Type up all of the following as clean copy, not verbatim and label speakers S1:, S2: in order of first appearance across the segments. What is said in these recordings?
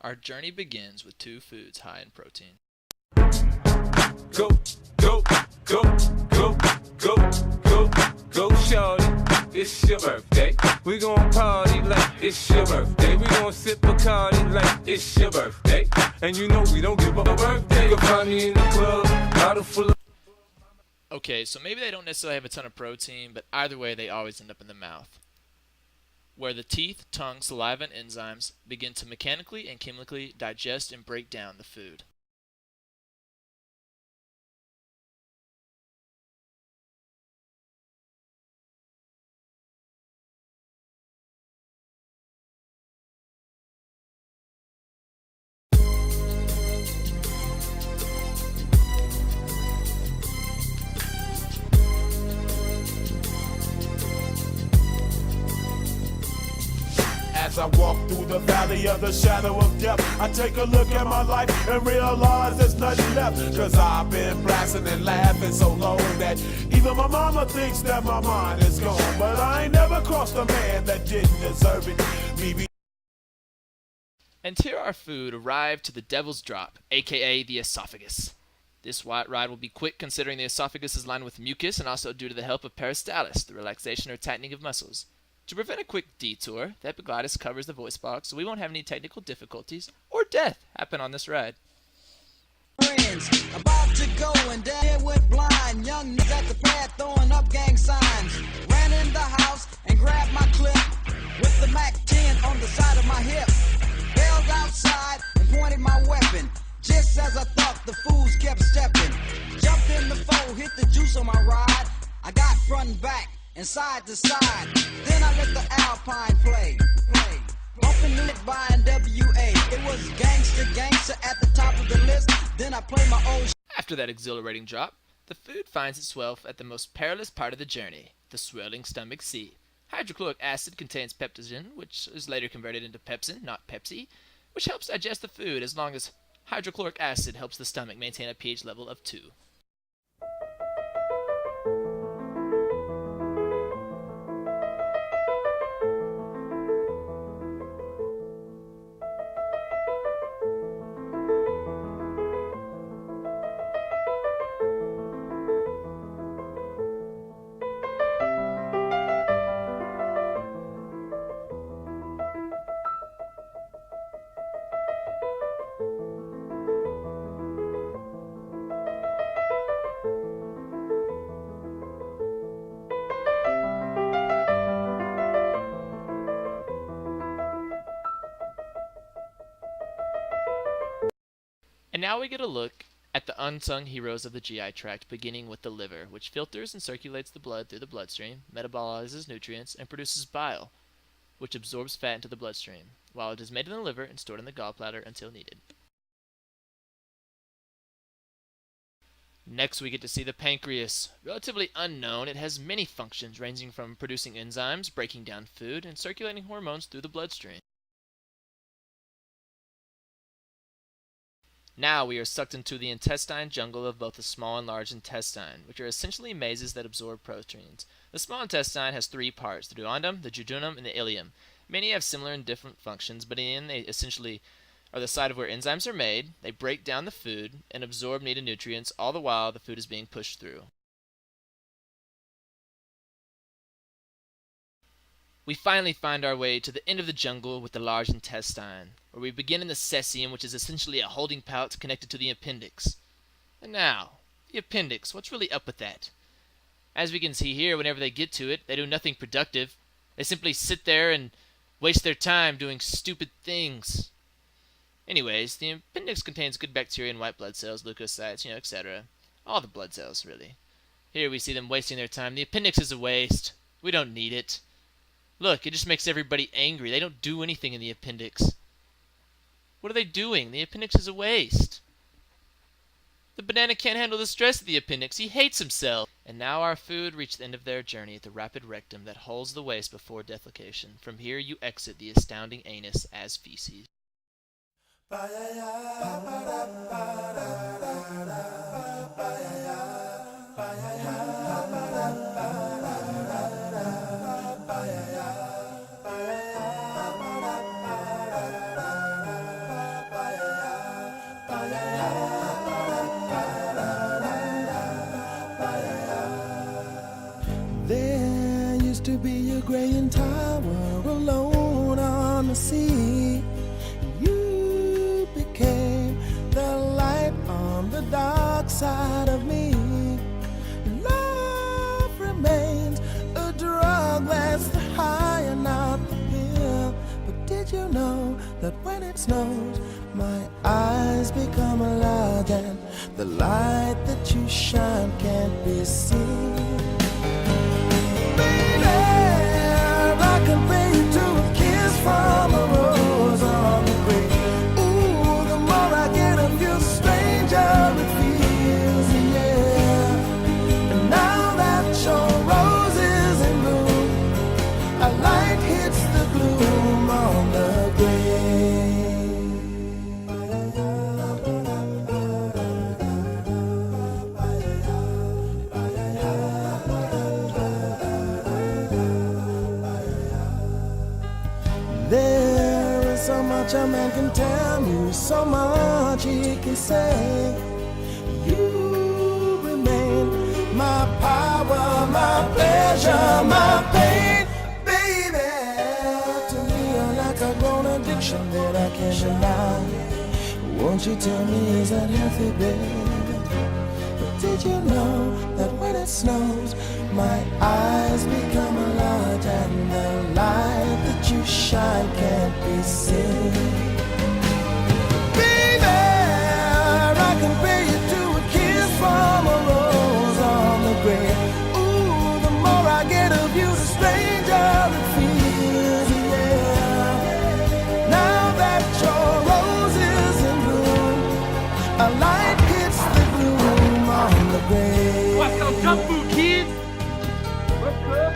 S1: Our journey begins with two foods high in protein.
S2: Go, go, go, go, go, go, go, shorty. It's your birthday. We gon' party like it's your birthday. We gon' sip Bacardi like it's your birthday. And you know we don't give up a birthday. You'll find me in the club, bottle full of...
S1: Okay, so maybe they don't necessarily have a ton of protein, but either way they always end up in the mouth, where the teeth, tongue, saliva, and enzymes begin to mechanically and chemically digest and break down the food.
S3: As I walk through the valley of the shadow of death, I take a look at my life and realize there's nothing left. Cause I've been blasting and laughing so long that even my mama thinks that my mind is gone. But I ain't never crossed a man that didn't deserve it. Me
S1: And here our food arrived to the devil's drop, aka the esophagus. This white ride will be quick considering the esophagus is lined with mucus and also due to the help of peristalsis, the relaxation or tightening of muscles. To prevent a quick detour, the epiglottis covers the voice box so we won't have any technical difficulties or death happen on this ride.
S4: Friends about to go and then went blind. Young niggas at the pad throwing up gang signs. Ran in the house and grabbed my clip with the Mac 10 on the side of my hip. Bailed outside and pointed my weapon. Just as I thought, the fools kept stepping. Jumped in the foe, hit the juice on my ride. I got front and back and side to side. Then I let the Alpine play. Bumping it by NWA. It was gangster at the top of the list. Then I play my old
S1: After that exhilarating drop, the food finds itself at the most perilous part of the journey, the swelling stomach sea. Hydrochloric acid contains peptogen, which is later converted into pepsin, not Pepsi, which helps digest the food as long as hydrochloric acid helps the stomach maintain a pH level of 2. And now we get a look at the unsung heroes of the GI tract, beginning with the liver, which filters and circulates the blood through the bloodstream, metabolizes nutrients, and produces bile, which absorbs fat into the bloodstream, while it is made in the liver and stored in the gallbladder until needed. Next we get to see the pancreas. Relatively unknown, it has many functions ranging from producing enzymes, breaking down food, and circulating hormones through the bloodstream. Now we are sucked into the intestine jungle of both the small and large intestine, which are essentially mazes that absorb proteins. The small intestine has three parts, the duodenum, the jejunum, and the ileum. Many have similar and different functions, but in the end they essentially are the site of where enzymes are made, they break down the food, and absorb needed nutrients, all the while the food is being pushed through. We finally find our way to the end of the jungle with the large intestine, where we begin in the cesium, which is essentially a holding pouch connected to the appendix. And now, the appendix, what's really up with that? As we can see here, whenever they get to it, they do nothing productive. They simply sit there and waste their time doing stupid things. Anyways, the appendix contains good bacteria and white blood cells, leukocytes, etc. All the blood cells, really. Here we see them wasting their time. The appendix is a waste. We don't need it. Look, it just makes everybody angry. They don't do anything in the appendix. What are they doing? The appendix is a waste. The banana can't handle the stress of the appendix. He hates himself. And now our food reached the end of their journey at the rapid rectum that holds the waste before defecation. From here you exit the astounding anus as feces.
S5: when it snows, my eyes become alive, and the light that you shine can't be seen. Baby, I compare you to a kiss from a rose on the grave. Ooh, the more I get of you, the stranger it feels, yeah. And now that your rose is in bloom, a light hits the gloom on the grave. There is so much a man can tell you, so much he can say. You remain my power, my pleasure, my pain. Baby, to me you're like a grown addiction that I can't deny. Won't you tell me, is that healthy, baby? But did you know that when it snows, my eyes become a light, and the light that you shine can't be seen? Baby, I compare you to a kiss from a rose on the grave. Ooh, the more I get of you, the stranger it feels, yeah. Now that your rose is in bloom, a light hits the gloom on the grave.
S2: What's up, junk food, kids? What's up?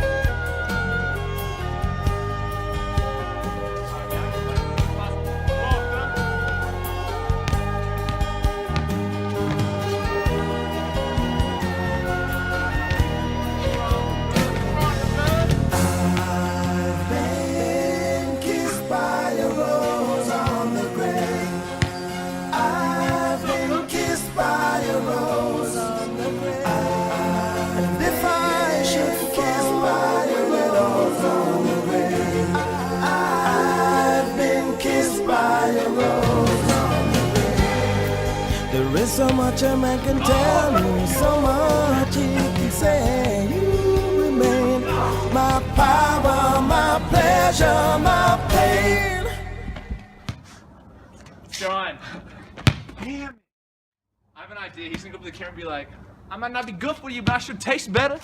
S5: I've been kissed by a rose on the grave. I've been kissed by a rose on the grave. And if I should kiss by a rose on the grave, I've been kissed by a rose on the grave. There is so much a man can tell me, so much he can say. You remain my power, my pleasure, my pain.
S2: John. Damn it. I have an idea. He's gonna go up to the camera and be like, I might not be good for you, but I should taste better.